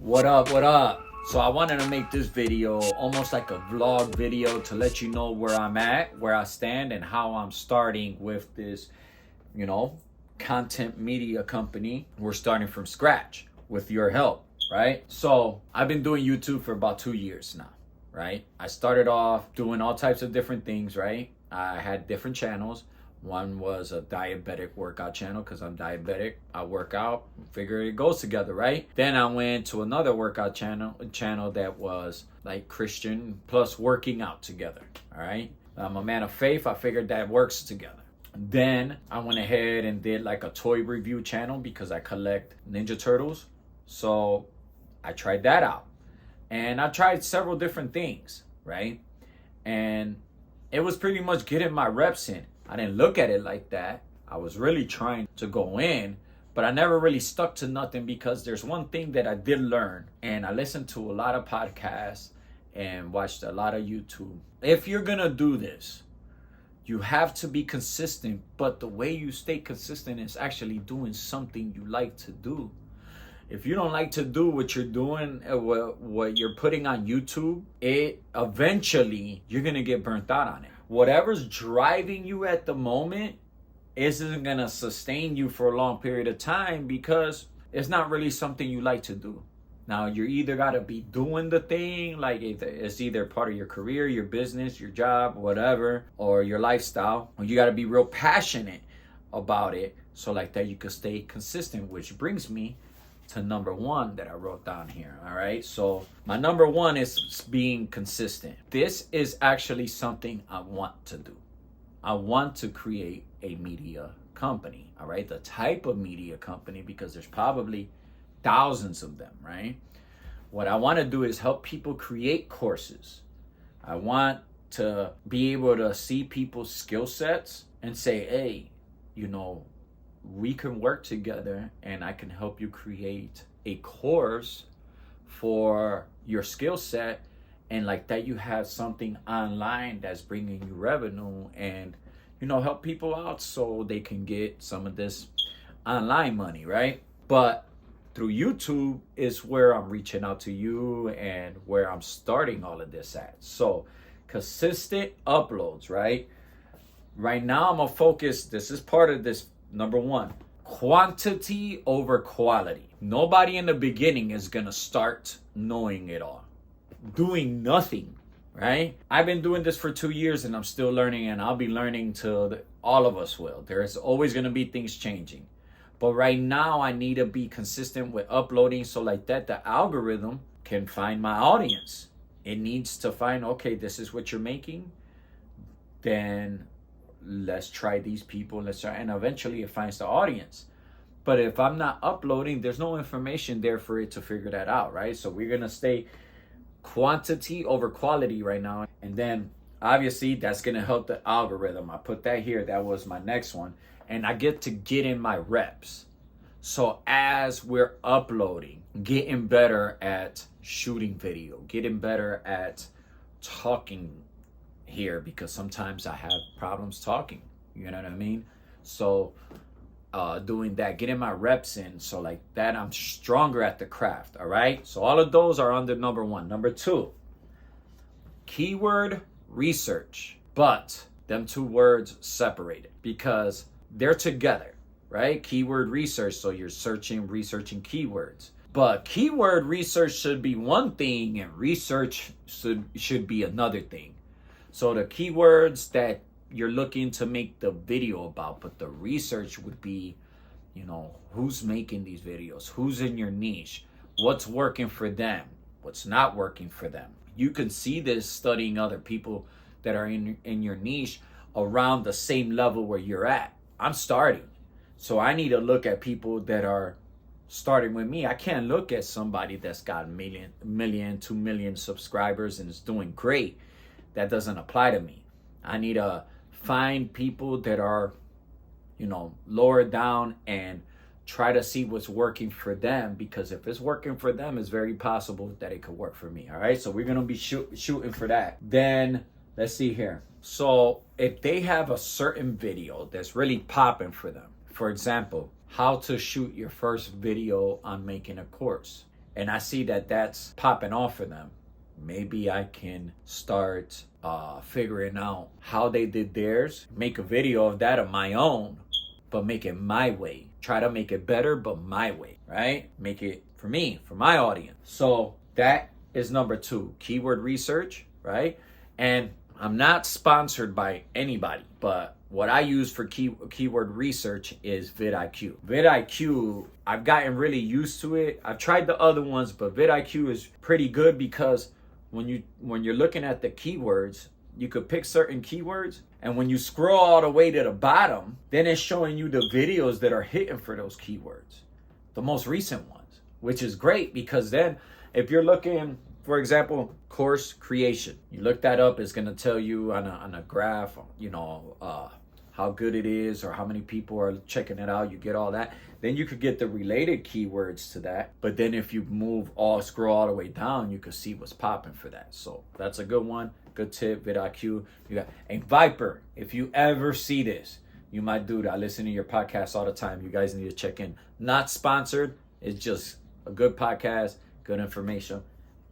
What up, what up? So I wanted to make this video almost like a vlog video to let you know where I'm at, where I stand, and how I'm starting with this, content media company. We're starting from scratch with your help, right? So I've been doing YouTube for about 2 years now, right? I started off doing all types of different things, right? I had different channels. One was a diabetic workout channel because I'm diabetic. I work out, figure it goes together, right? Then I went to another workout channel that was like Christian plus working out together, all right? I'm a man of faith. I figured that works together. Then I went ahead and did like a toy review channel because I collect Ninja Turtles. So I tried that out. And I tried several different things, right? And it was pretty much getting my reps in. I didn't look at it like that. I was really trying to go in, but I never really stuck to nothing because there's one thing that I did learn, and I listened to a lot of podcasts and watched a lot of YouTube. If you're gonna do this, you have to be consistent, but the way you stay consistent is actually doing something you like to do. If you don't like to do what you're doing, what you're putting on YouTube, eventually you're gonna get burnt out on it. Whatever's driving you at the moment isn't gonna sustain you for a long period of time because it's not really something you like to do. Now, you're either gotta be doing the thing, like it's either part of your career, your business, your job, whatever, or your lifestyle, or you gotta be real passionate about it so like that you can stay consistent, which brings me to number one that I wrote down here. All right. So my number one is being consistent. This is actually something I want to do. I want to create a media company. All right. The type of media company, because there's probably thousands of them, right? What I want to do is help people create courses. I want to be able to see people's skill sets and say, hey, we can work together and I can help you create a course for your skill set, and like that you have something online that's bringing you revenue and help people out so they can get some of this online money, right? But through YouTube is where I'm reaching out to you and where I'm starting all of this at. So consistent uploads, right? Right now I'm gonna focus, this is part of this. Number one, quantity over quality. Nobody in the beginning is going to start knowing it all, doing nothing, right? I've been doing this for 2 years and I'm still learning, and I'll be learning till all of us will. There's always going to be things changing. But right now I need to be consistent with uploading so like that the algorithm can find my audience. It needs to find, okay, this is what you're making. Then let's try these people, and eventually it finds the audience. But if I'm not uploading, there's no information there for it to figure that out, right? So we're gonna stay quantity over quality right now, and then obviously that's gonna help the algorithm. I put that here. That was my next one, and I get to get in my reps. So as we're uploading, getting better at shooting video, getting better at talking here, because sometimes I have problems talking, you know what I mean? So doing that, getting my reps in, so like that I'm stronger at the craft. All right, so all of those are under number one. Number two, keyword research, but them two words separated because they're together, right? Keyword research, so you're researching keywords, but keyword research should be one thing and research should be another thing. So the keywords that you're looking to make the video about, but the research would be, who's making these videos, who's in your niche, what's working for them, what's not working for them. You can see this studying other people that are in your niche around the same level where you're at. I'm starting. So I need to look at people that are starting with me. I can't look at somebody that's got 1 million, 2 million subscribers and is doing great. That doesn't apply to me. I need to find people that are, lower down and try to see what's working for them, because if it's working for them, it's very possible that it could work for me. All right. So we're going to be shooting for that. Then let's see here. So if they have a certain video that's really popping for them, for example, how to shoot your first video on making a course, and I see that that's popping off for them, maybe I can start figuring out how they did theirs, make a video of that of my own, but make it my way. Try to make it better, but my way, right? Make it for me, for my audience. So that is number 2, keyword research, right? And I'm not sponsored by anybody, but what I use for keyword research is vidIQ. vidIQ, I've gotten really used to it. I've tried the other ones, but vidIQ is pretty good because when you're looking at the keywords, you could pick certain keywords, and when you scroll all the way to the bottom, then it's showing you the videos that are hitting for those keywords, the most recent ones, which is great because then if you're looking, for example, course creation, you look that up, it's going to tell you on a graph, how good it is or how many people are checking it out. You get all that. Then you could get the related keywords to that. But then if you scroll all the way down, you could see what's popping for that. So that's a good one. Good tip, vidIQ. You got a Viper. If you ever see this, you might do that. I listen to your podcast all the time. You guys need to check in. Not sponsored. It's just a good podcast, good information.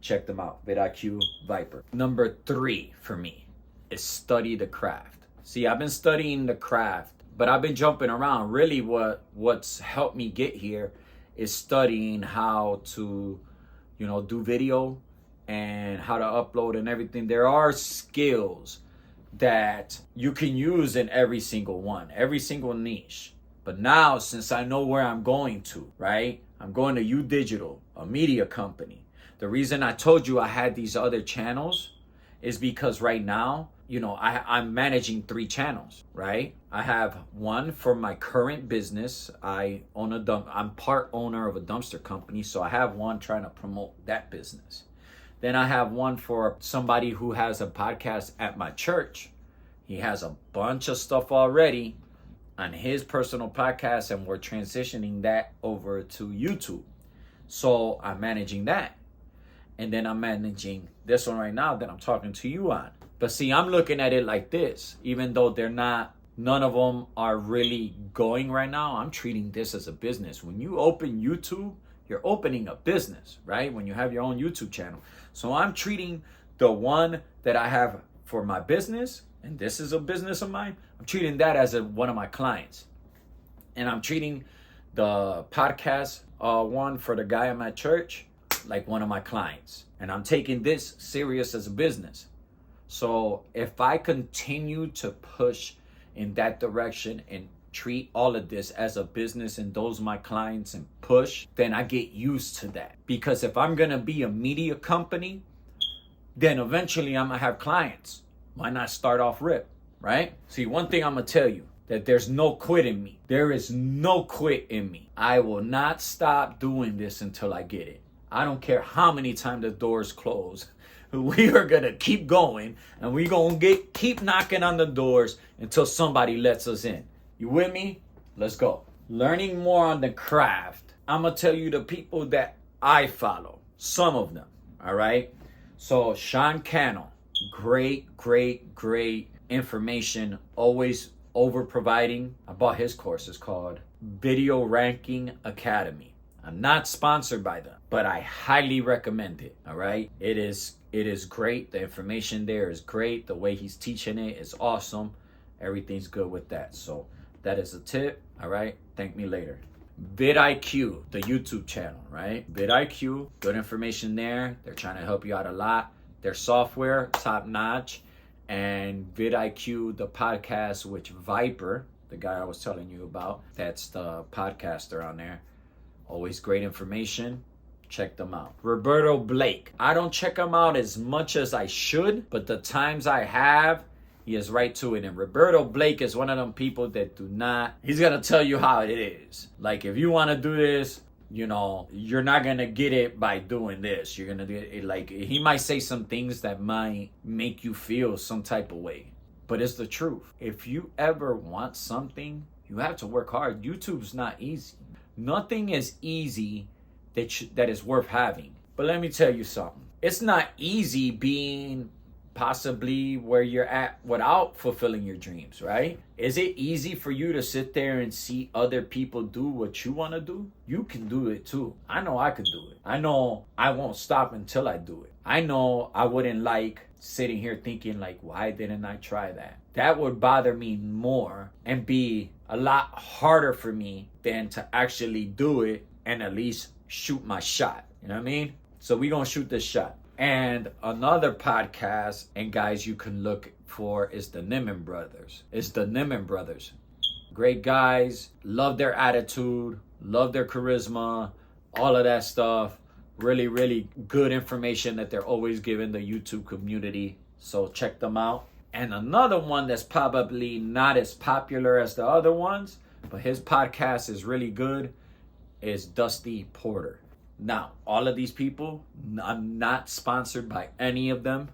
Check them out. vidIQ, Viper. Number 3 for me is study the craft. See, I've been studying the craft, but I've been jumping around. Really what's helped me get here is studying how to, do video and how to upload and everything. There are skills that you can use in every single one, every single niche. But now, since I know where I'm going to, right? I'm going to UDigital, a media company. The reason I told you I had these other channels is because right now, I'm managing 3 channels, right? I have one for my current business. I'm part owner of a dumpster company, so I have one trying to promote that business. Then I have one for somebody who has a podcast at my church. He has a bunch of stuff already on his personal podcast, and we're transitioning that over to YouTube. So I'm managing that. And then I'm managing this one right now that I'm talking to you on. But see, I'm looking at it like this. Even though none of them are really going right now, I'm treating this as a business. When you open YouTube, you're opening a business, right? When you have your own YouTube channel. So I'm treating the one that I have for my business, and this is a business of mine, I'm treating that as one of my clients. And I'm treating the podcast one for the guy at my church like one of my clients. And I'm taking this serious as a business. So if I continue to push in that direction and treat all of this as a business and those my clients and push, then I get used to that. Because if I'm going to be a media company, then eventually I'm going to have clients. Why not start off rip, right? See, one thing I'm going to tell you, that there's no quit in me. There is no quit in me. I will not stop doing this until I get it. I don't care how many times the doors close. We are going to keep going, and we're going to keep knocking on the doors until somebody lets us in. You with me? Let's go. Learning more on the craft. I'm going to tell you the people that I follow. Some of them. All right? So Sean Cannell. Great information. Always over providing. I bought his course. It's called Video Ranking Academy. I'm not sponsored by them, but I highly recommend it. All right? It is great. The information there is great. The way he's teaching it is awesome. Everything's good with that. So that is a tip. All right? Thank me later. vidIQ, the YouTube channel, right? vidIQ, good information there. They're trying to help you out a lot. Their software, top notch. And vidIQ, the podcast, which Viper, the guy I was telling you about, that's the podcaster on there. Always great information. Check them out. Roberto Blake. I don't check him out as much as I should, but the times I have, he is right to it. And Roberto Blake is one of them people that he's going to tell you how it is. Like, if you want to do this, you're not going to get it by doing this. You're going to get it. Like, he might say some things that might make you feel some type of way, but it's the truth. If you ever want something, you have to work hard. YouTube's not easy. Nothing is easy that is worth having. But let me tell you something. It's not easy being possibly where you're at without fulfilling your dreams, right? Is it easy for you to sit there and see other people do what you want to do? You can do it too. I know I could do it. I know I won't stop until I do it. I know I wouldn't like sitting here thinking like, why didn't I try that? That would bother me more and be a lot harder for me than to actually do it and at least shoot my shot. You know what I mean? So we gonna shoot this shot. And another podcast, and guys, you can look for is the Niman Brothers. It's the Niman Brothers. Great guys, love their attitude, love their charisma, all of that stuff. Really, really good information that they're always giving the YouTube community. So check them out. And another one that's probably not as popular as the other ones, but his podcast is really good, is Dusty Porter. Now, all of these people, I'm not sponsored by any of them.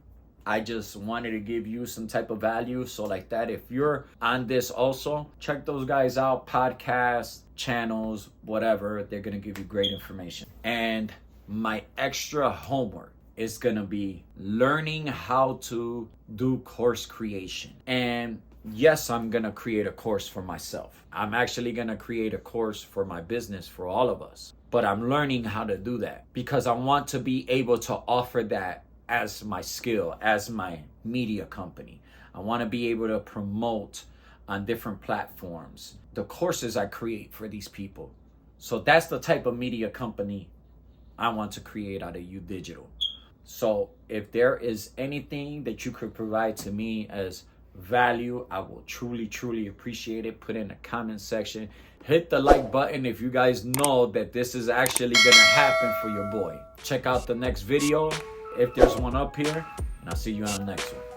I just wanted to give you some type of value. So like that, if you're on this also, check those guys out, podcasts, channels, whatever. They're going to give you great information. And my extra homework is going to be learning how to do course creation. And yes, I'm going to create a course for myself. I'm actually going to create a course for my business, for all of us. But I'm learning how to do that because I want to be able to offer that as my skill, as my media company. I want to be able to promote on different platforms the courses I create for these people. So that's the type of media company I want to create out of U Digital. So if there is anything that you could provide to me as value, I will truly, truly appreciate it. Put in the comment section. Hit the like button if you guys know that this is actually gonna happen for your boy. Check out the next video if there's one up here, and I'll see you on the next one.